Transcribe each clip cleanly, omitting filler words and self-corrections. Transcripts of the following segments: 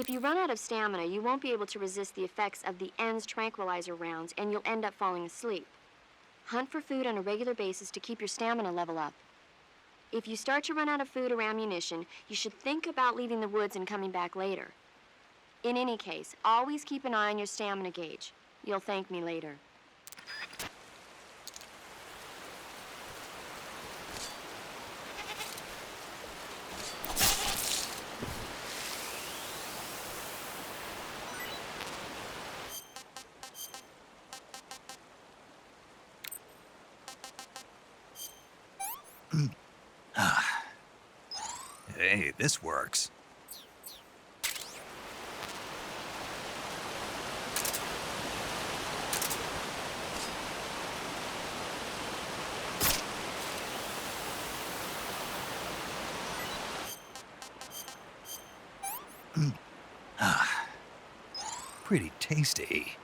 If you run out of stamina, you won't be able to resist the effects of the ENDS tranquilizer rounds, and you'll end up falling asleep. Hunt for food on a regular basis to keep your stamina level up. If you start to run out of food or ammunition, you should think about leaving the woods and coming back later. In any case, always keep an eye on your stamina gauge. You'll thank me later. Hey, this works. Pretty tasty.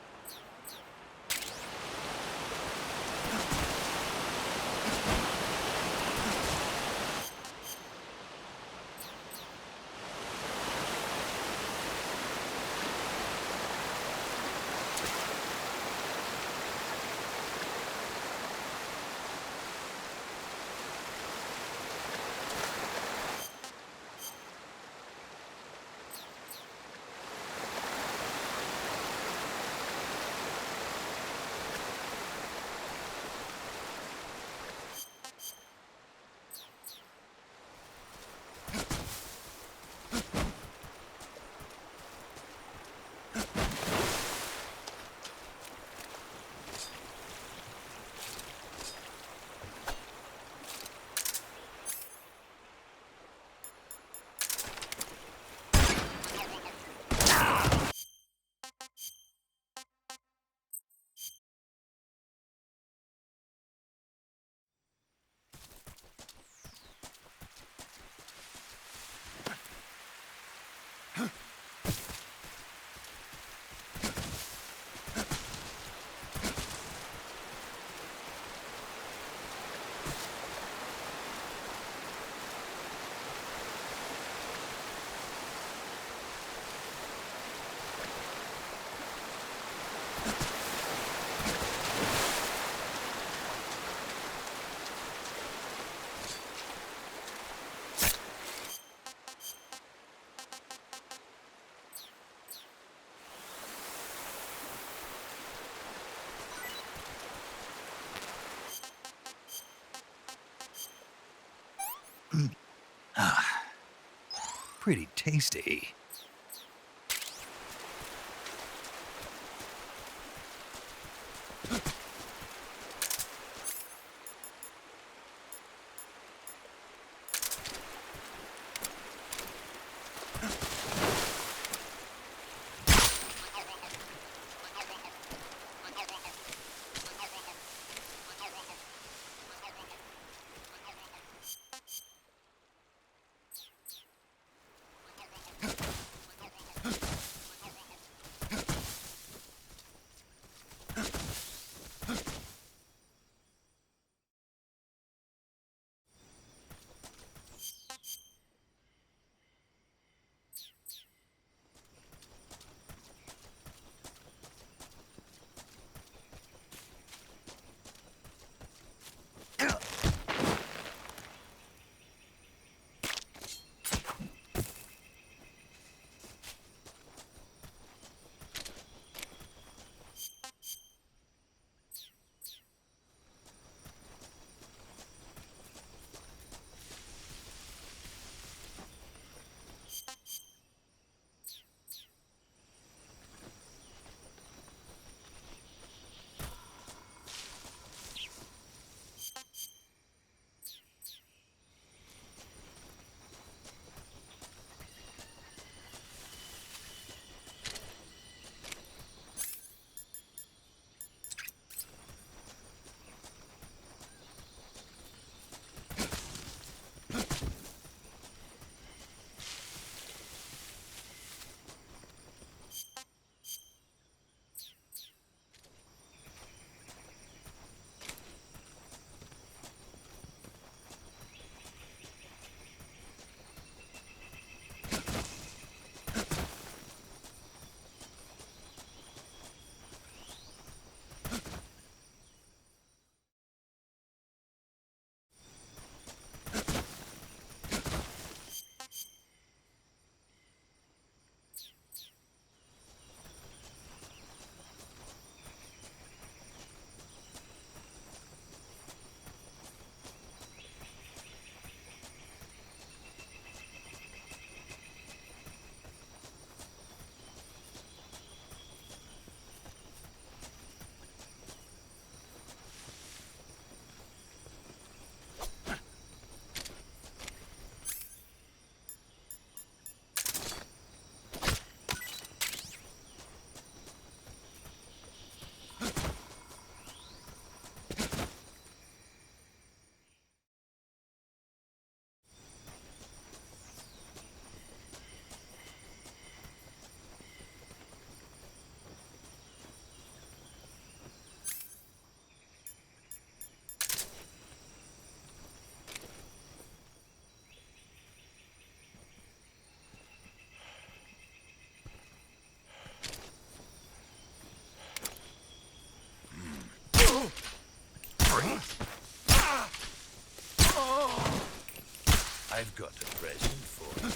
Pretty tasty. I've got a present for you.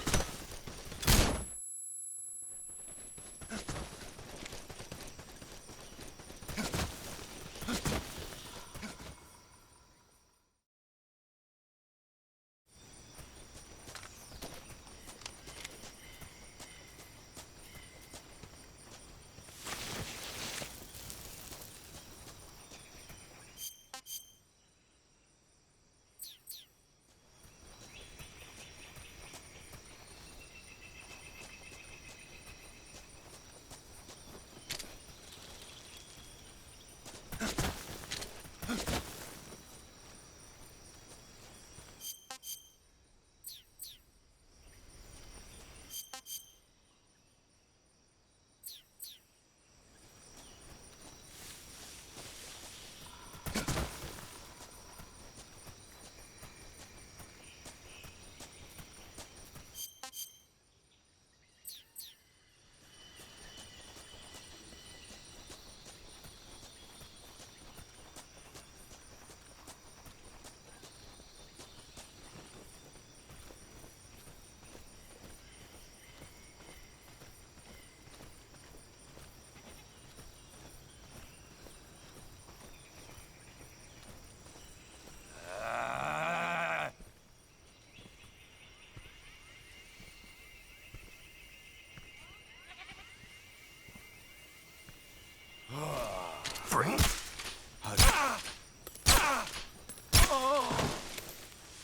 Free.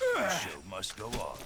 The show must go on.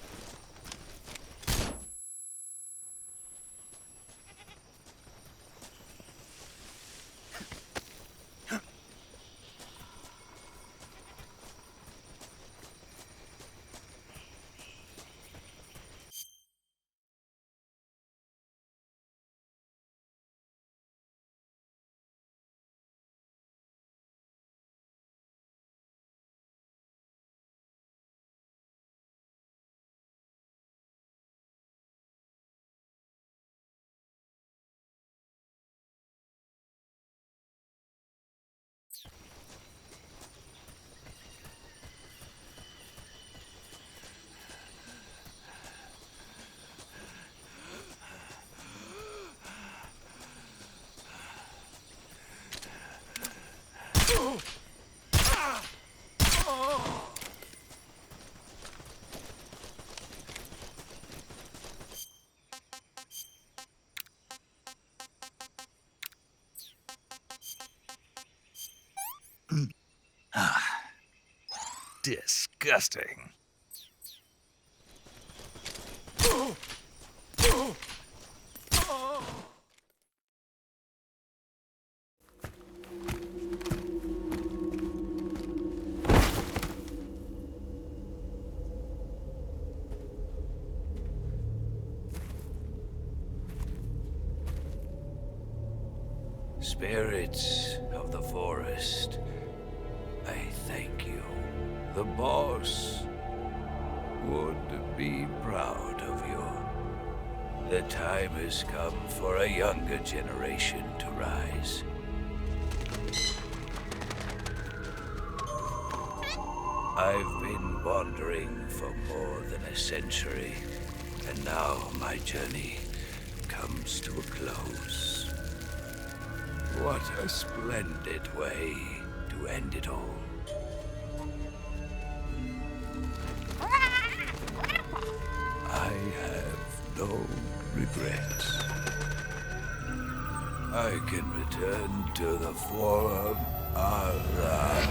Disgusting. Spirits of the forest, I thank you. The boss would be proud of you. The time has come for a younger generation to rise. I've been wandering for more than a century, and now my journey comes to a close. What a splendid way to end it all. I have no regrets. I can return to the Forum Allah.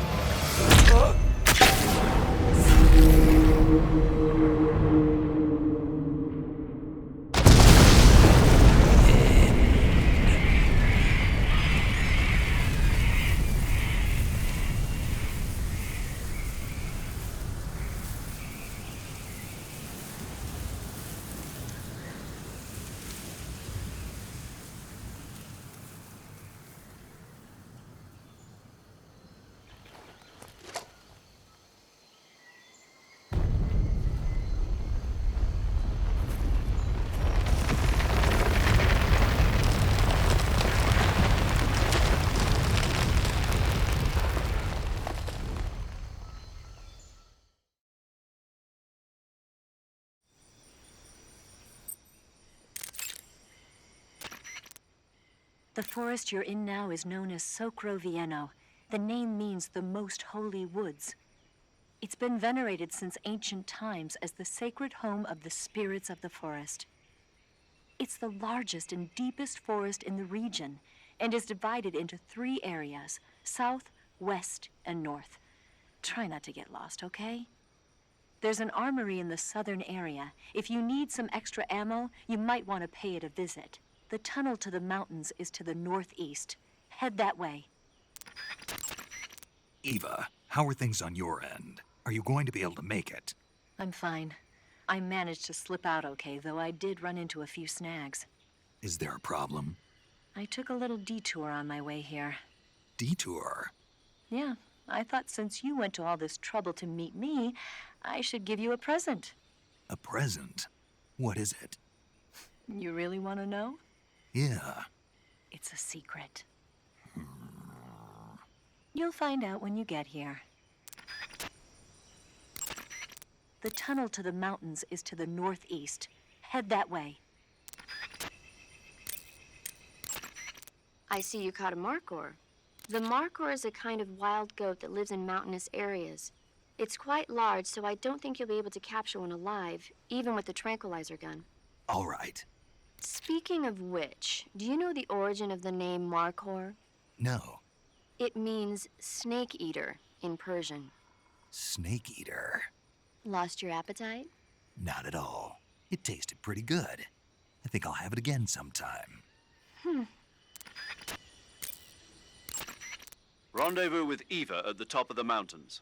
The forest you're in now is known as Socro Vieno. The name means the most holy woods. It's been venerated since ancient times as the sacred home of the spirits of the forest. It's the largest and deepest forest in the region and is divided into 3 areas: south, west, and north. Try not to get lost, okay? There's an armory in the southern area. If you need some extra ammo, you might want to pay it a visit. The tunnel to the mountains is to the northeast. Head that way. Eva, how are things on your end? Are you going to be able to make it? I'm fine. I managed to slip out okay, though I did run into a few snags. Is there a problem? I took a little detour on my way here. Detour? Yeah, I thought since you went to all this trouble to meet me, I should give you a present. A present? What is it? You really want to know? Yeah. It's a secret. You'll find out when you get here. The tunnel to the mountains is to the northeast. Head that way. I see you caught a markhor. The markhor is a kind of wild goat that lives in mountainous areas. It's quite large, so I don't think you'll be able to capture one alive, even with the tranquilizer gun. All right. Speaking of which, do you know the origin of the name markhor? No. It means snake eater in Persian. Snake eater? Lost your appetite? Not at all. It tasted pretty good. I think I'll have it again sometime. Rendezvous with Eva at the top of the mountains.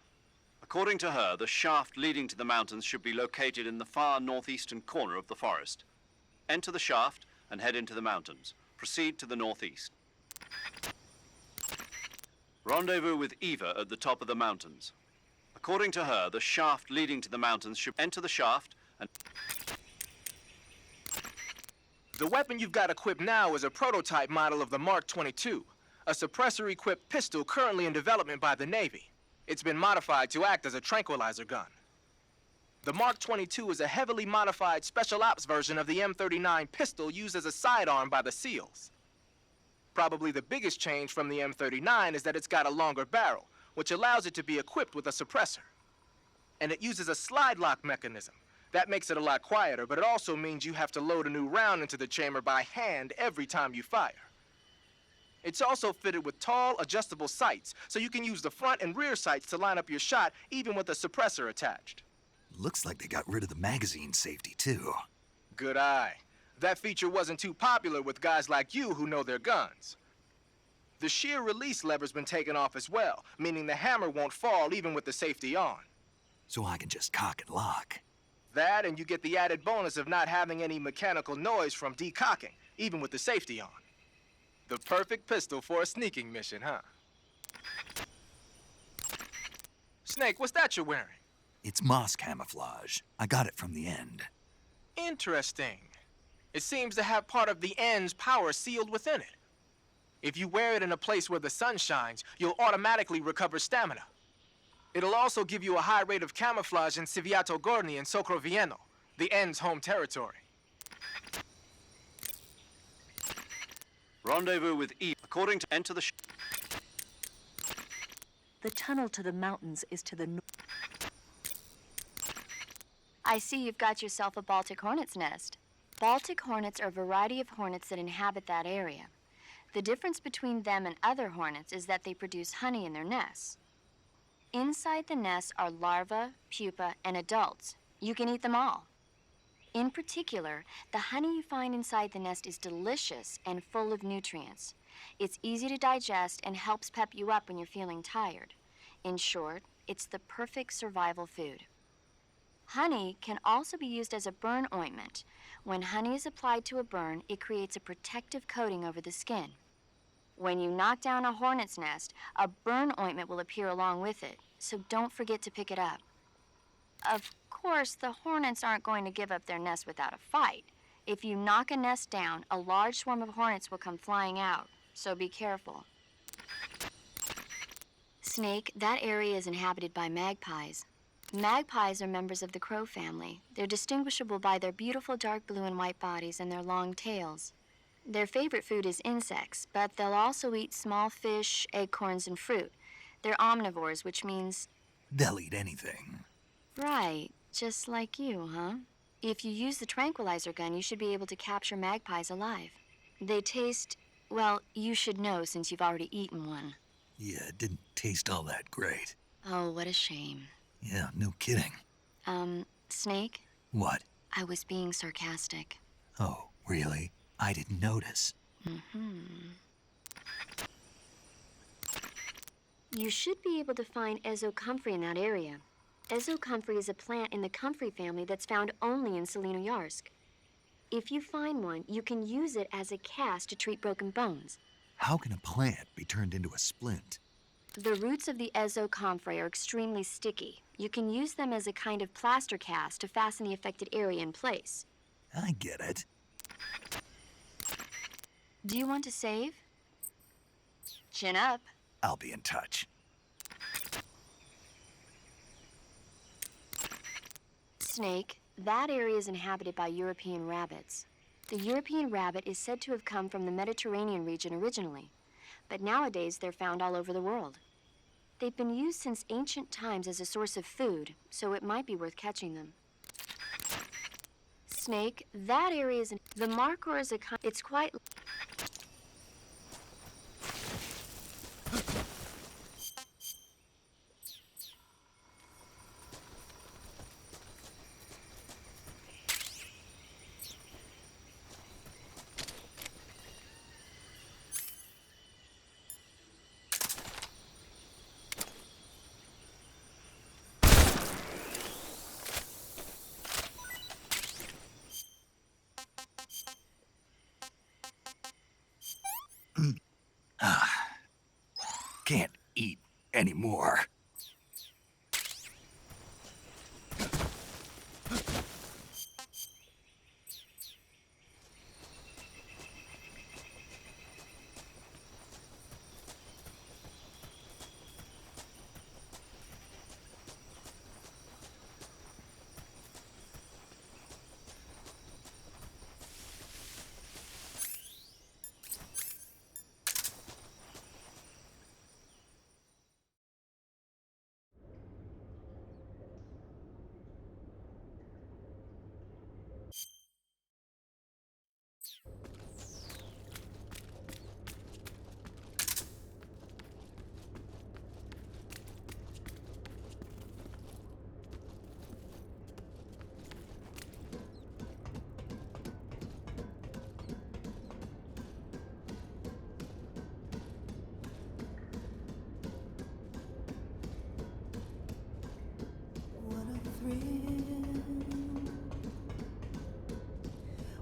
According to her, the shaft leading to the mountains should be located in the far northeastern corner of the forest. Enter the shaft and head into the mountains. Proceed to the northeast. Rendezvous with Eva at the top of the mountains. According to her, the shaft leading to the mountains should enter the shaft and... The weapon you've got equipped now is a prototype model of the Mark 22, a suppressor-equipped pistol currently in development by the Navy. It's been modified to act as a tranquilizer gun. The Mark 22 is a heavily modified special ops version of the M39 pistol used as a sidearm by the SEALs. Probably the biggest change from the M39 is that it's got a longer barrel, which allows it to be equipped with a suppressor. And it uses a slide lock mechanism. That makes it a lot quieter, but it also means you have to load a new round into the chamber by hand every time you fire. It's also fitted with tall, adjustable sights, so you can use the front and rear sights to line up your shot, even with a suppressor attached. Looks like they got rid of the magazine safety, too. Good eye. That feature wasn't too popular with guys like you who know their guns. The shear release lever's been taken off as well, meaning the hammer won't fall even with the safety on. So I can just cock and lock. That, and you get the added bonus of not having any mechanical noise from decocking, even with the safety on. The perfect pistol for a sneaking mission, huh? Snake, what's that you're wearing? It's moss camouflage. I got it from the end. Interesting. It seems to have part of the end's power sealed within it. If you wear it in a place where the sun shines, you'll automatically recover stamina. It'll also give you a high rate of camouflage in Civiato Gorni and Socro Vieno, the end's home territory. Rendezvous with Eva. According to enter the The tunnel to the mountains is to the north. I see you've got yourself a Baltic hornet's nest. Baltic hornets are a variety of hornets that inhabit that area. The difference between them and other hornets is that they produce honey in their nests. Inside the nests are larvae, pupa, and adults. You can eat them all. In particular, the honey you find inside the nest is delicious and full of nutrients. It's easy to digest and helps pep you up when you're feeling tired. In short, it's the perfect survival food. Honey can also be used as a burn ointment. When honey is applied to a burn, it creates a protective coating over the skin. When you knock down a hornet's nest, a burn ointment will appear along with it, so don't forget to pick it up. Of course, the hornets aren't going to give up their nest without a fight. If you knock a nest down, a large swarm of hornets will come flying out, so be careful. Snake, that area is inhabited by magpies. Magpies are members of the crow family. They're distinguishable by their beautiful dark blue and white bodies and their long tails. Their favorite food is insects, but they'll also eat small fish, acorns, and fruit. They're omnivores, which means... They'll eat anything. Right, just like you, huh? If you use the tranquilizer gun, you should be able to capture magpies alive. They taste, well, you should know since you've already eaten one. Yeah, it didn't taste all that great. Oh, what a shame. Yeah, no kidding. Snake, What? I was being sarcastic. Oh, really? I didn't notice. You should be able to find Ezocomfrey in that area. Ezocomfrey is a plant in the comfrey family that's found only in Selenoyarsk. If you find one, you can use it as a cast to treat broken bones. How can a plant be turned into a splint? The roots of the Ezocomfrey are extremely sticky. You can use them as a kind of plaster cast to fasten the affected area in place. I get it. Do you want to save? Chin up. I'll be in touch. Snake, that area is inhabited by European rabbits. The European rabbit is said to have come from the Mediterranean region originally, but nowadays they're found all over the world. They've been used since ancient times as a source of food, so it might be worth catching them. Snake, that area is... The markhor is a... It's quite... Can't eat anymore.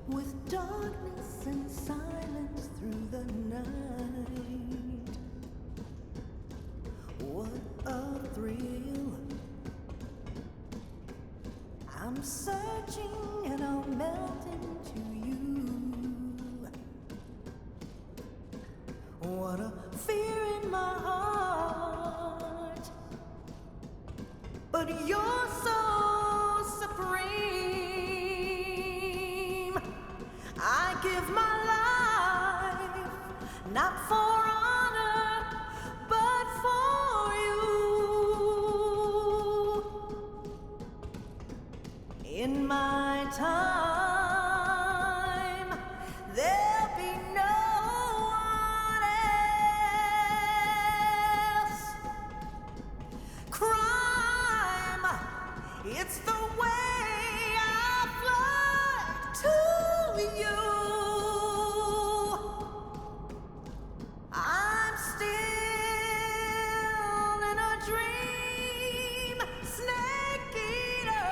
With darkness and silence through the night, what a thrill. I'm searching and I'll melt into you. What a fear in my heart, but you're so supreme. I give my life, not for honor, but for you. In my time, there'll be no one else. Crime, it's the way I fly to you. I'm still in a dream, snake eater.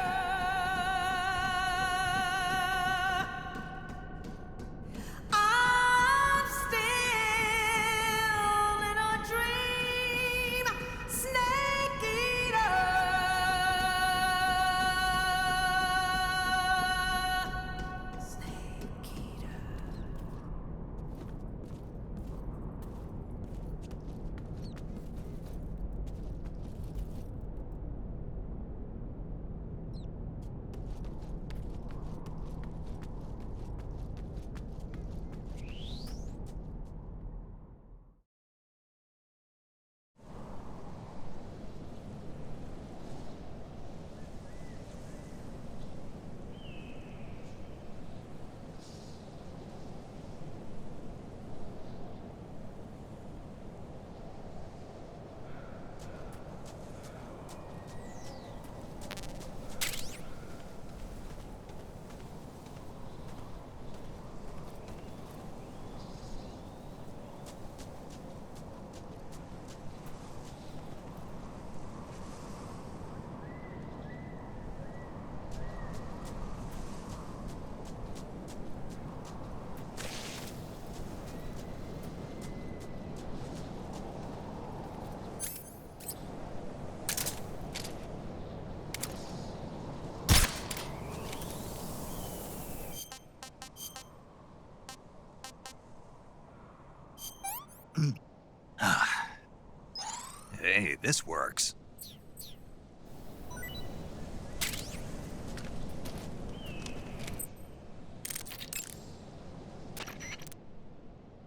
Hey, this works.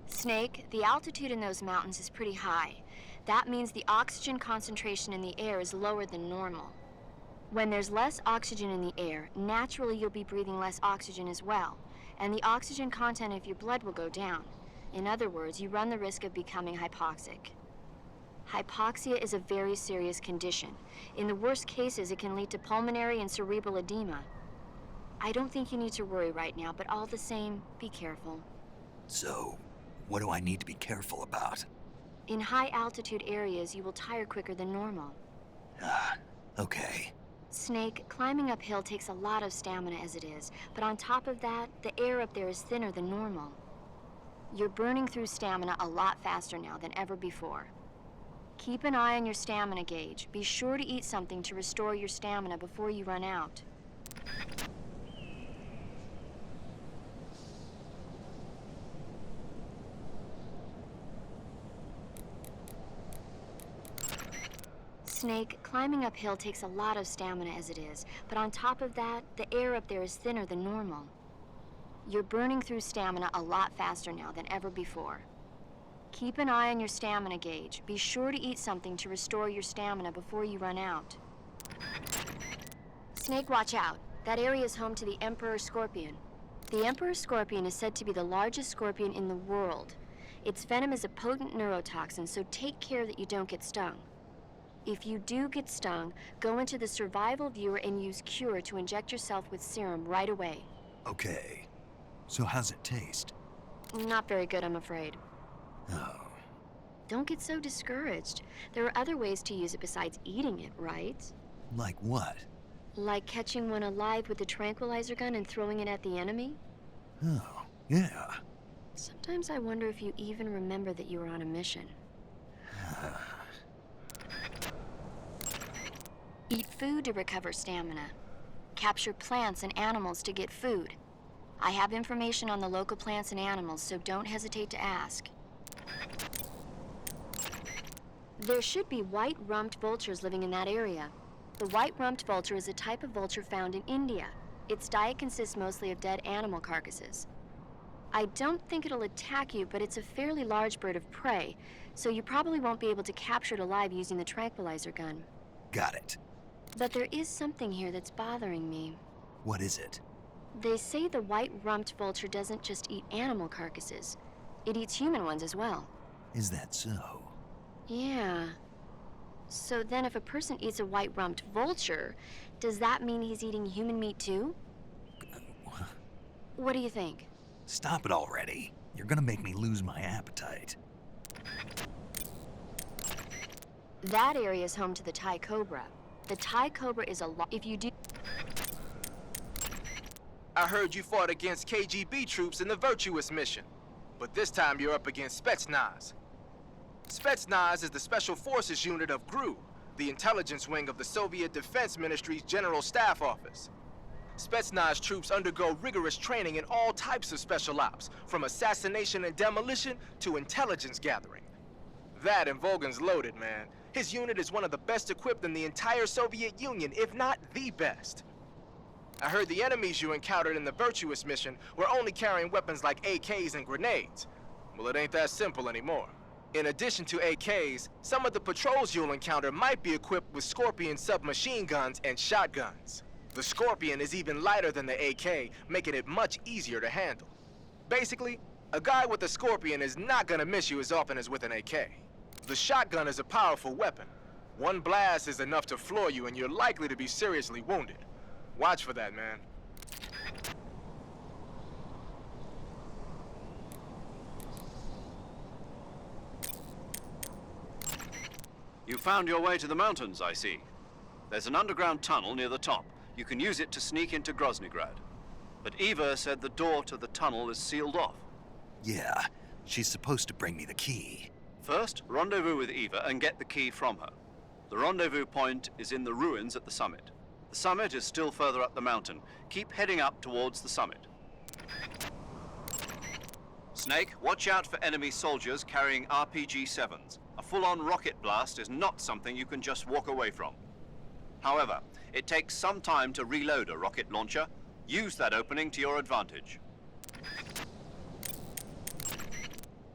Snake, the altitude in those mountains is pretty high. That means the oxygen concentration in the air is lower than normal. When there's less oxygen in the air, naturally you'll be breathing less oxygen as well, and the oxygen content of your blood will go down. In other words, you run the risk of becoming hypoxic. Hypoxia is a very serious condition. In the worst cases, it can lead to pulmonary and cerebral edema. I don't think you need to worry right now, but all the same, be careful. So, what do I need to be careful about? In high altitude areas, you will tire quicker than normal. Okay. Snake, climbing uphill takes a lot of stamina as it is, but on top of that, the air up there is thinner than normal. You're burning through stamina a lot faster now than ever before. Keep an eye on your stamina gauge. Be sure to eat something to restore your stamina before you run out. Snake, climbing uphill takes a lot of stamina as it is, but on top of that, the air up there is thinner than normal. You're burning through stamina a lot faster now than ever before. Keep an eye on your stamina gauge. Be sure to eat something to restore your stamina before you run out. Snake, watch out. That area is home to the Emperor Scorpion. The Emperor Scorpion is said to be the largest scorpion in the world. Its venom is a potent neurotoxin, so take care that you don't get stung. If you do get stung, go into the survival viewer and use Cure to inject yourself with serum right away. Okay. So how's it taste? Not very good, I'm afraid. Oh. Don't get so discouraged. There are other ways to use it besides eating it, right? Like what? Like catching one alive with a tranquilizer gun and throwing it at the enemy? Oh, yeah. Sometimes I wonder if you even remember that you were on a mission. Eat food to recover stamina. Capture plants and animals to get food. I have information on the local plants and animals, so don't hesitate to ask. There should be white-rumped vultures living in that area. The white-rumped vulture is a type of vulture found in India. Its diet consists mostly of dead animal carcasses. I don't think it'll attack you, but it's a fairly large bird of prey, so you probably won't be able to capture it alive using the tranquilizer gun. Got it. But there is something here that's bothering me. What is it? They say the white-rumped vulture doesn't just eat animal carcasses. It eats human ones as well. Is that so? Yeah. So then if a person eats a white-rumped vulture, does that mean he's eating human meat too? What do you think? Stop it already. You're gonna make me lose my appetite. That area is home to the Thai cobra. The Thai cobra is if you do... I heard you fought against KGB troops in the Virtuous mission, but this time you're up against Spetsnaz. Spetsnaz is the Special Forces unit of GRU, the intelligence wing of the Soviet Defense Ministry's General Staff Office. Spetsnaz troops undergo rigorous training in all types of special ops, from assassination and demolition to intelligence gathering. That and Volgan's loaded, man. His unit is one of the best equipped in the entire Soviet Union, if not the best. I heard the enemies you encountered in the Virtuous mission were only carrying weapons like AKs and grenades. Well, it ain't that simple anymore. In addition to AKs, some of the patrols you'll encounter might be equipped with Scorpion submachine guns and shotguns. The Scorpion is even lighter than the AK, making it much easier to handle. Basically, a guy with a Scorpion is not gonna miss you as often as with an AK. The shotgun is a powerful weapon. One blast is enough to floor you and you're likely to be seriously wounded. Watch for that, man. You found your way to the mountains, I see. There's an underground tunnel near the top. You can use it to sneak into Groznygrad. But Eva said the door to the tunnel is sealed off. Yeah, she's supposed to bring me the key. First, rendezvous with Eva and get the key from her. The rendezvous point is in the ruins at the summit. The summit is still further up the mountain. Keep heading up towards the summit. Snake, watch out for enemy soldiers carrying RPG-7s. A full-on rocket blast is not something you can just walk away from. However, it takes some time to reload a rocket launcher. Use that opening to your advantage.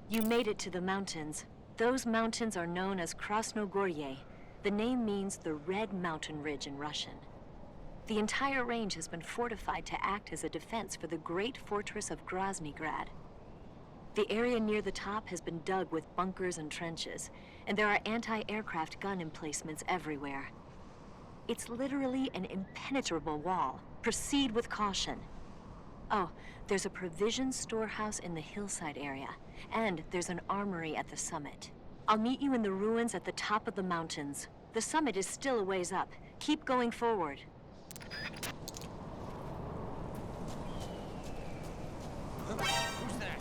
You made it to the mountains. Those mountains are known as Krasnogorye. The name means the Red Mountain Ridge in Russian. The entire range has been fortified to act as a defense for the great fortress of Groznygrad. The area near the top has been dug with bunkers and trenches, and there are anti-aircraft gun emplacements everywhere. It's literally an impenetrable wall. Proceed with caution. Oh, there's a provision storehouse in the hillside area, and there's an armory at the summit. I'll meet you in the ruins at the top of the mountains. The summit is still a ways up. Keep going forward. Who's that?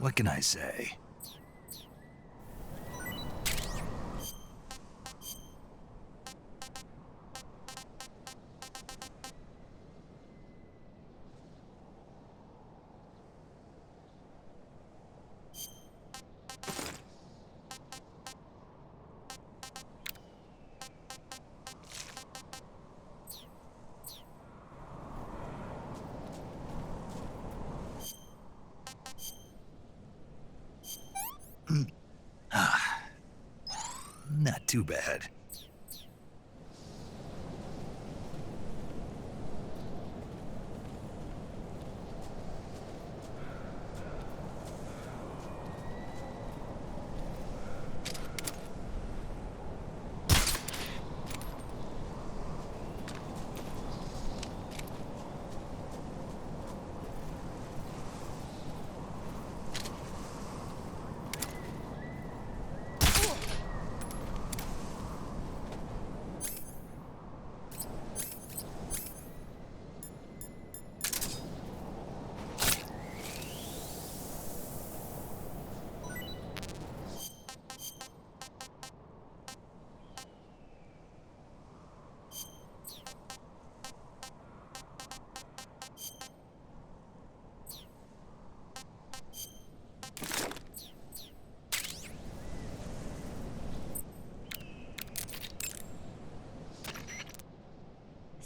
What can I say? Not too bad.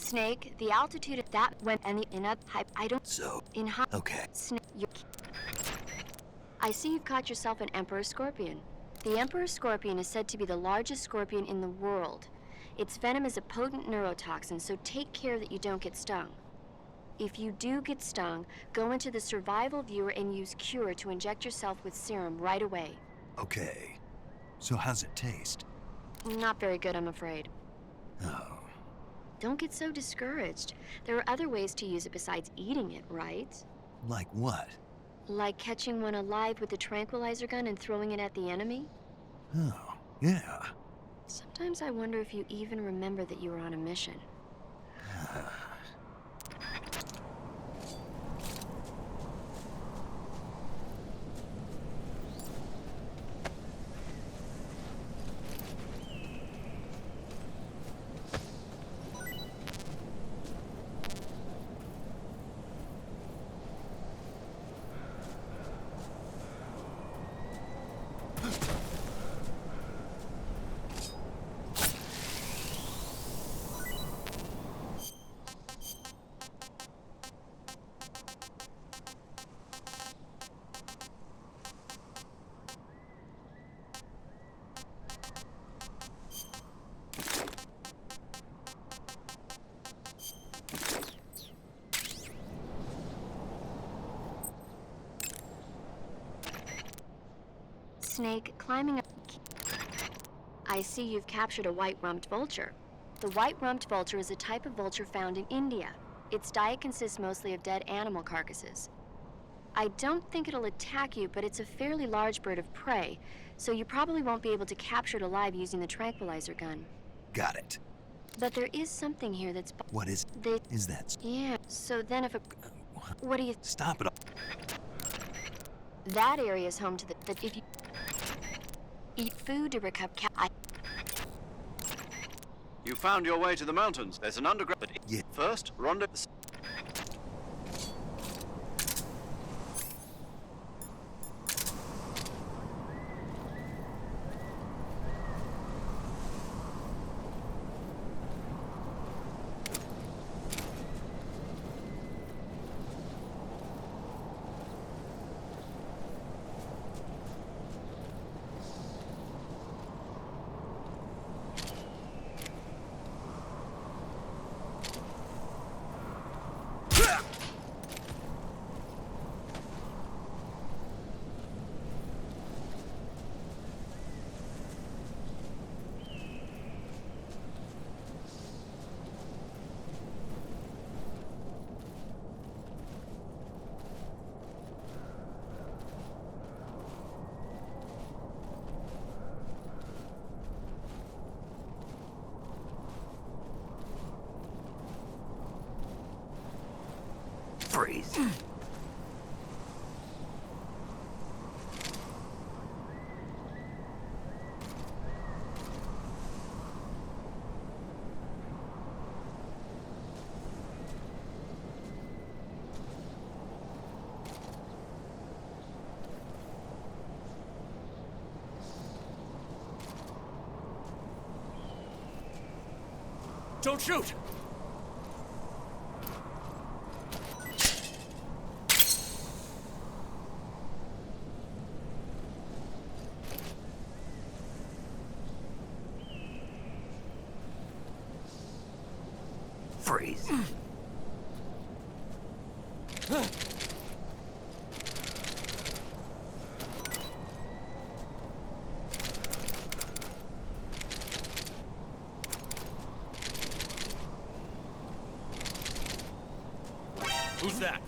Snake, the altitude of that went and the in up hype. I don't. So, In high. okay. Snake, you. I see you've caught yourself an Emperor Scorpion. The Emperor Scorpion is said to be the largest scorpion in the world. Its venom is a potent neurotoxin, so take care that you don't get stung. If you do get stung, go into the survival viewer and use Cure to inject yourself with serum right away. Okay. So how's it taste? Not very good, I'm afraid. Oh. Don't get so discouraged. There are other ways to use it besides eating it, right? Like what? Like catching one alive with a tranquilizer gun and throwing it at the enemy? Oh, yeah. Sometimes I wonder if you even remember that you were on a mission. Snake, climbing up. I I see you've captured a white-rumped vulture. The white-rumped vulture is a type of vulture found in India. Its diet consists mostly of dead animal carcasses. I don't think it'll attack you, but it's a fairly large bird of prey, so you probably won't be able to capture it alive using the tranquilizer gun. Got it. But there is something here that's... What is They... is that? Yeah, so then if a... What do you... Stop it. That area is home to the... That if you... Eat food to recover... You found your way to the mountains. There's an underground... But Yeah. first, rendezvous... Freeze. Don't shoot! Freeze. Who's that?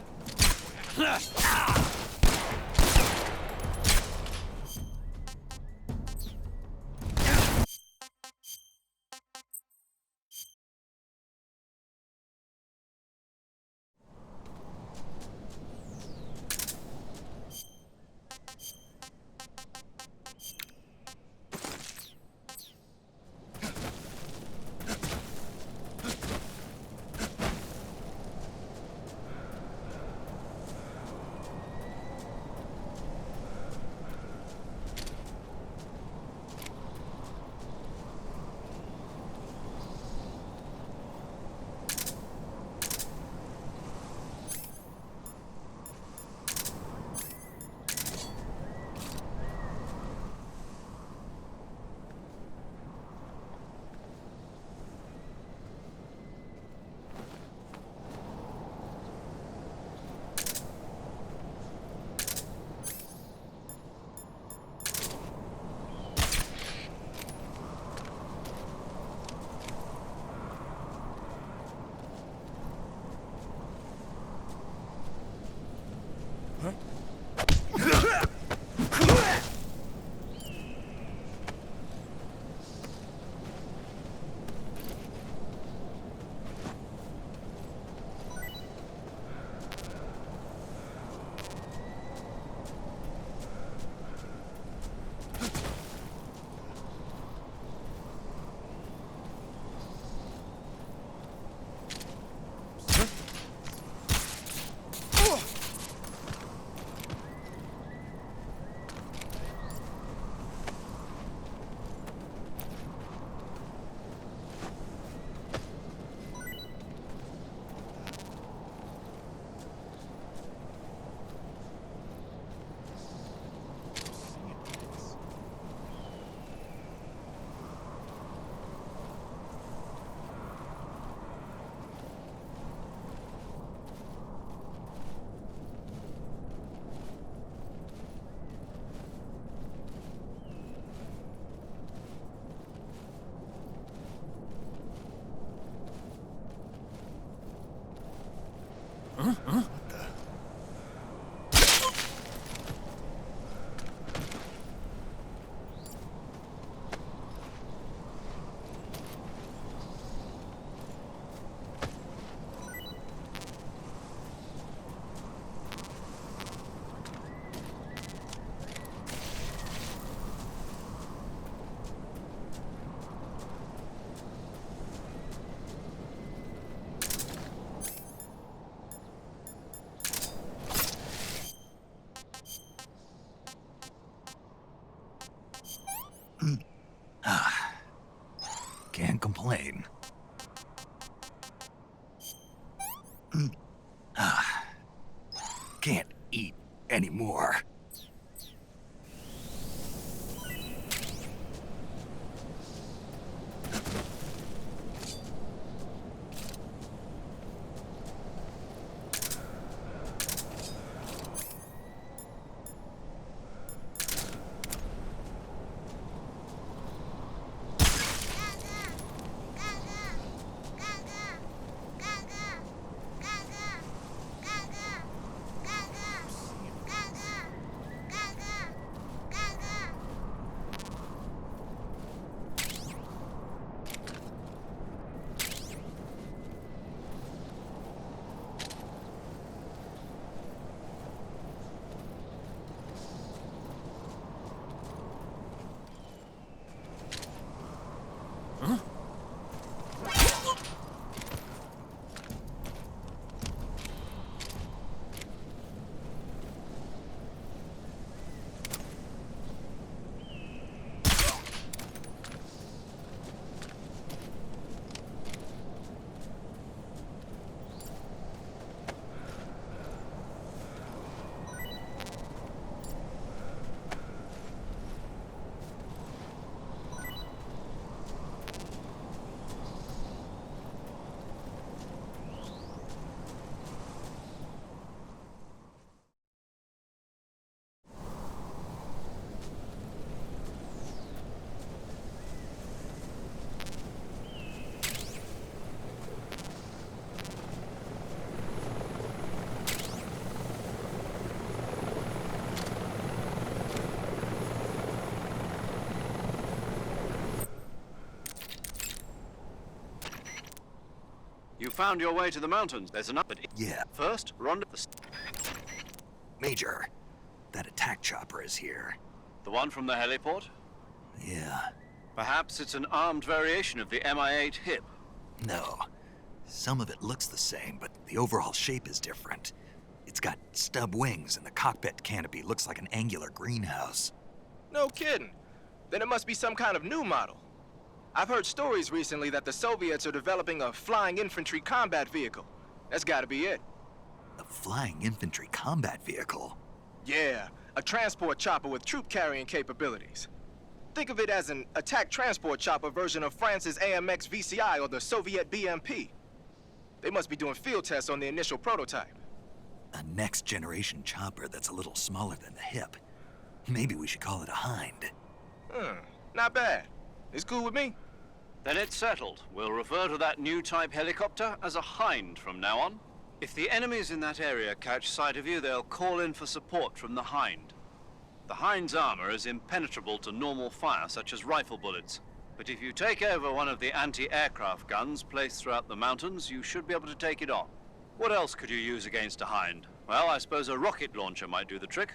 Can't complain. Can't eat anymore. You found your way to the mountains. There's enough. Yeah, First, Ronda. Major. That attack chopper is here. The one from the heliport? Yeah. Perhaps it's an armed variation of the Mi-8 HIP. No. Some of it looks the same, but the overall shape is different. It's got stub wings, and the cockpit canopy looks like an angular greenhouse. No kidding. Then it must be some kind of new model. I've heard stories recently that the Soviets are developing a flying infantry combat vehicle. That's gotta be it. A flying infantry combat vehicle? Yeah, a transport chopper with troop-carrying capabilities. Think of it as an attack transport chopper version of France's AMX VCI or the Soviet BMP. They must be doing field tests on the initial prototype. A next-generation chopper that's a little smaller than the HIP. Maybe we should call it a Hind. Not bad. It's cool with me. Then it's settled. We'll refer to that new type helicopter as a Hind from now on. If the enemies in that area catch sight of you, they'll call in for support from the Hind. The Hind's armor is impenetrable to normal fire, such as rifle bullets. But if you take over one of the anti-aircraft guns placed throughout the mountains, you should be able to take it on. What else could you use against a Hind? Well, I suppose a rocket launcher might do the trick.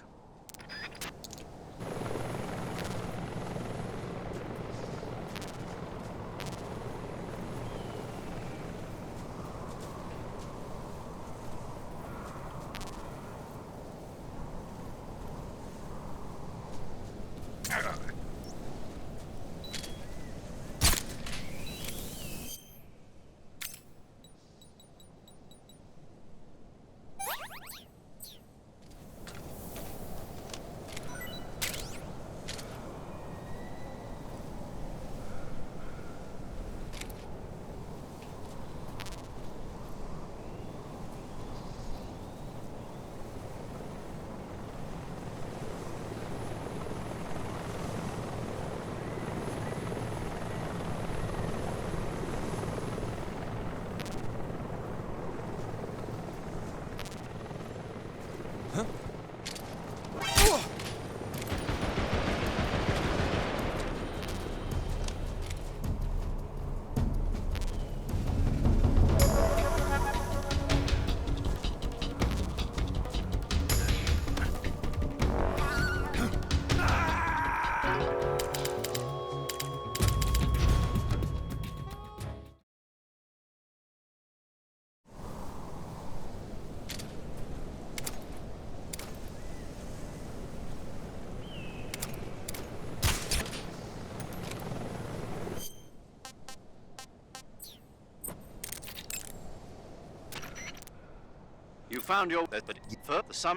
You found your... but the sum...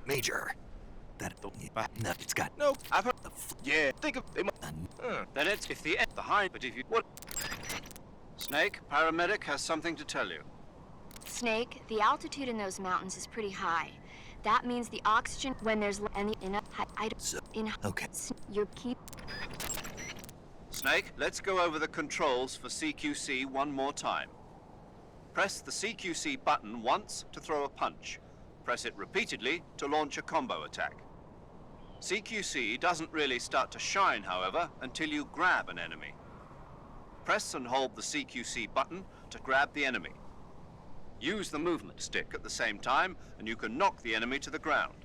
Major. That... No, it's got... No, I've heard. Yeah, think of. They might. Then it's if the end behind, but if you... What? Snake, paramedic has something to tell you. Snake, the altitude in those mountains is pretty high. That means the oxygen when there's any in a I So, in okay. you're keep Snake, let's go over the controls for CQC one more time. Press the CQC button once to throw a punch. Press it repeatedly to launch a combo attack. CQC doesn't really start to shine, however, until you grab an enemy. Press and hold the CQC button to grab the enemy. Use the movement stick at the same time, and you can knock the enemy to the ground.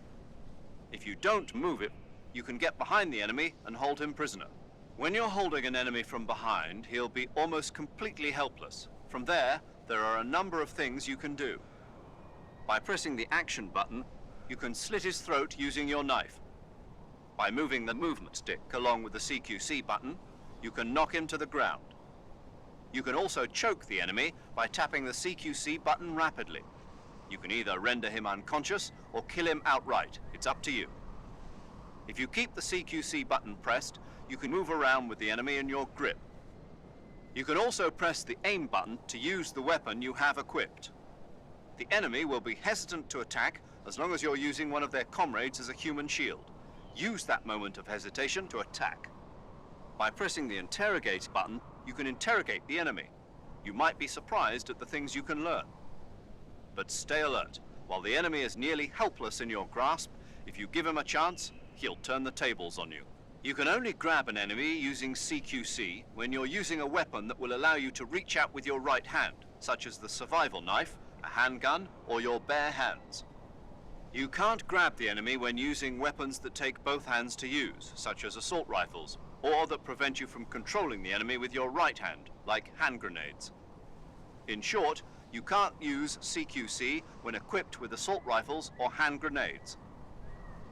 If you don't move it, you can get behind the enemy and hold him prisoner. When you're holding an enemy from behind, he'll be almost completely helpless. From there are a number of things you can do. By pressing the action button, you can slit his throat using your knife. By moving the movement stick along with the CQC button, you can knock him to the ground. You can also choke the enemy by tapping the CQC button rapidly. You can either render him unconscious or kill him outright. It's up to you. If you keep the CQC button pressed, you can move around with the enemy in your grip. You can also press the aim button to use the weapon you have equipped. The enemy will be hesitant to attack as long as you're using one of their comrades as a human shield. Use that moment of hesitation to attack. By pressing the interrogate button, you can interrogate the enemy. You might be surprised at the things you can learn. But stay alert. While the enemy is nearly helpless in your grasp, if you give him a chance, he'll turn the tables on you. You can only grab an enemy using CQC when you're using a weapon that will allow you to reach out with your right hand, such as the survival knife, a handgun, or your bare hands. You can't grab the enemy when using weapons that take both hands to use, such as assault rifles, or that prevent you from controlling the enemy with your right hand, like hand grenades. In short, you can't use CQC when equipped with assault rifles or hand grenades.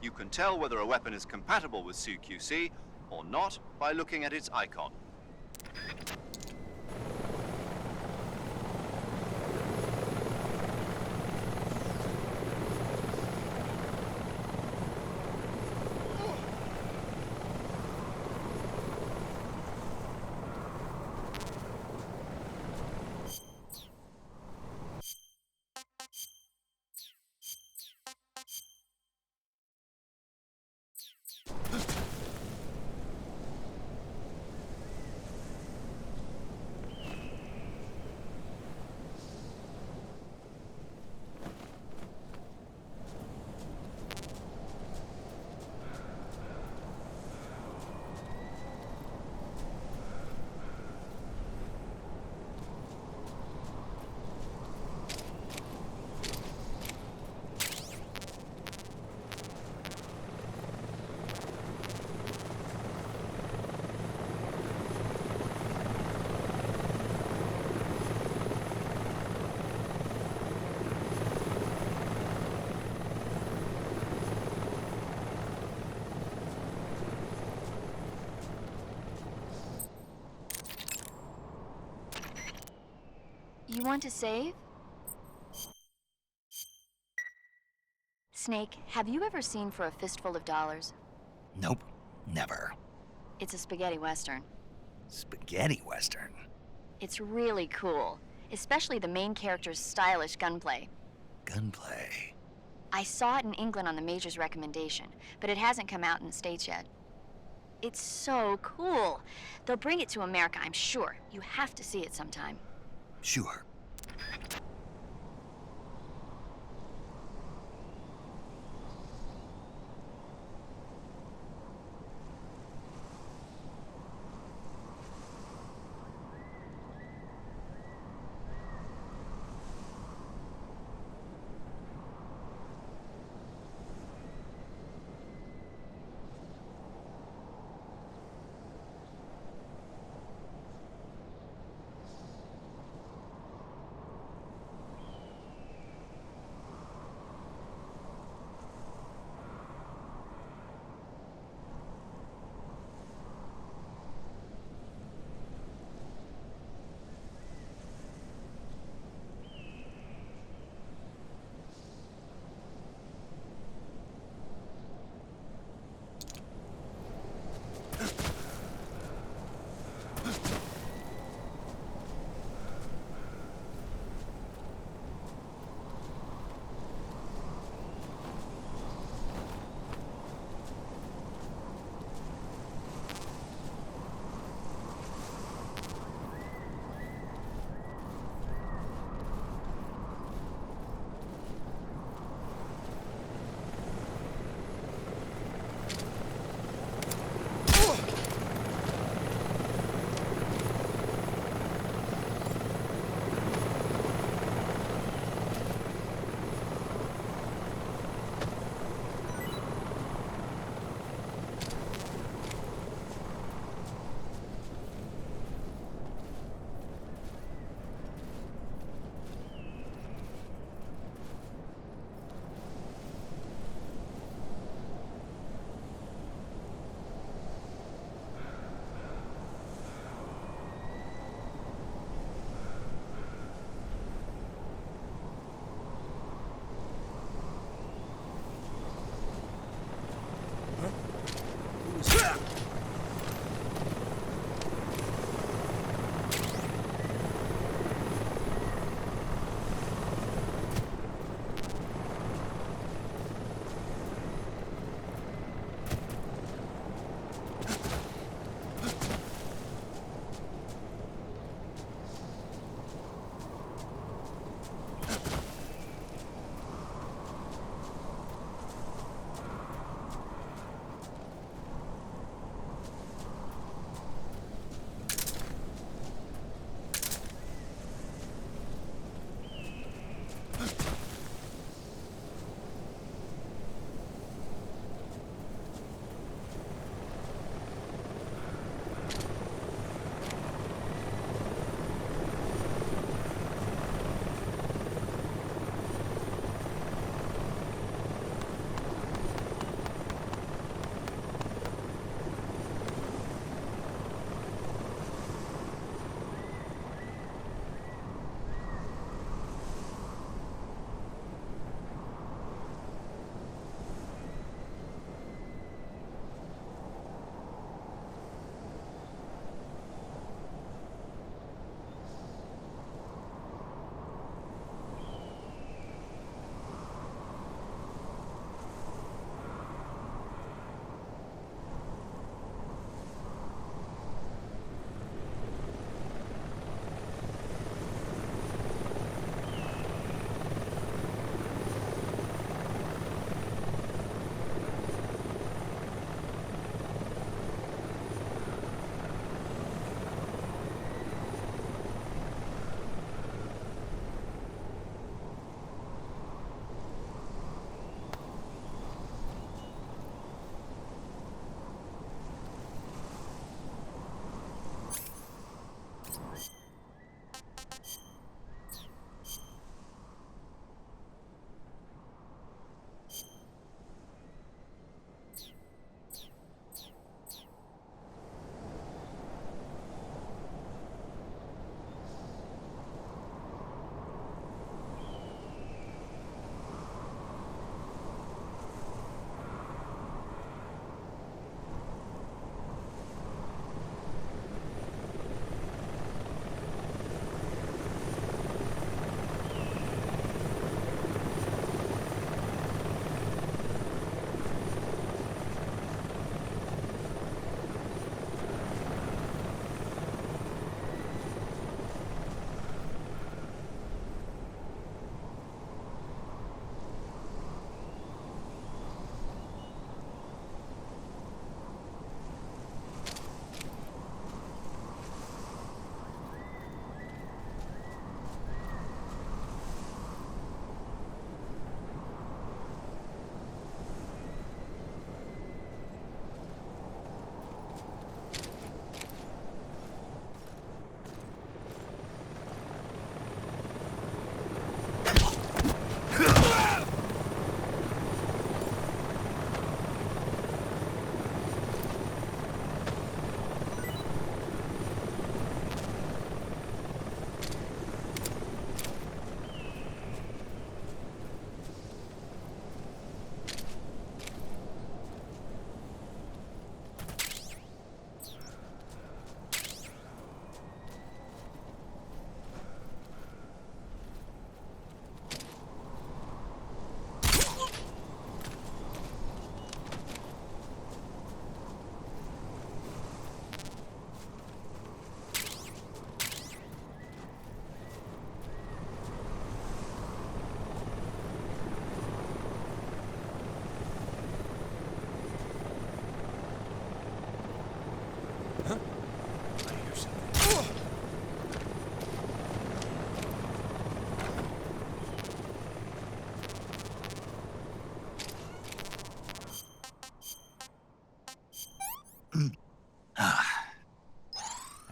You can tell whether a weapon is compatible with CQC or not by looking at its icon. You want to save? Snake, have you ever seen For a Fistful of Dollars? Nope, never. It's a spaghetti western. Spaghetti western. It's really cool, especially the main character's stylish gunplay. Gunplay. I saw it in England on the Major's recommendation, but it hasn't come out in the States yet. It's so cool. They'll bring it to America, I'm sure. You have to see it sometime. Sure.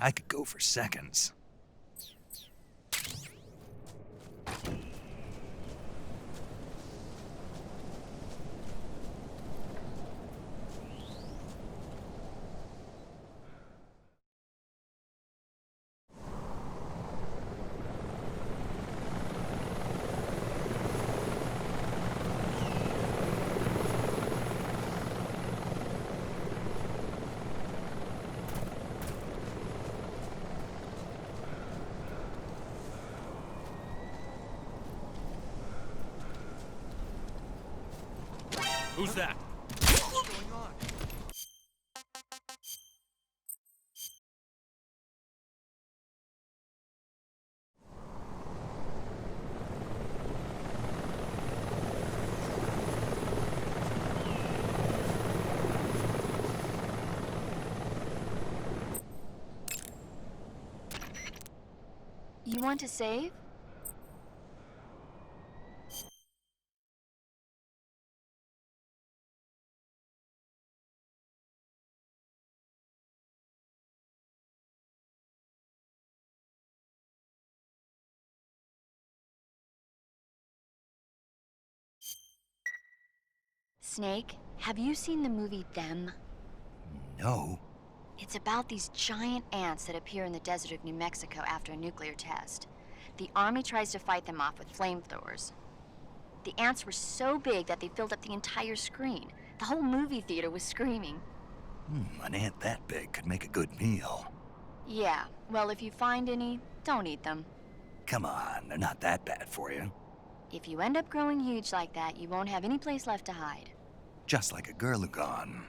I could go for seconds. Who's that? You want to save? Snake, have you seen the movie Them? No. It's about these giant ants that appear in the desert of New Mexico after a nuclear test. The army tries to fight them off with flamethrowers. The ants were so big that they filled up the entire screen. The whole movie theater was screaming. An ant that big could make a good meal. Yeah, well, if you find any, don't eat them. Come on, they're not that bad for you. If you end up growing huge like that, you won't have any place left to hide. Just like a Gurlugon.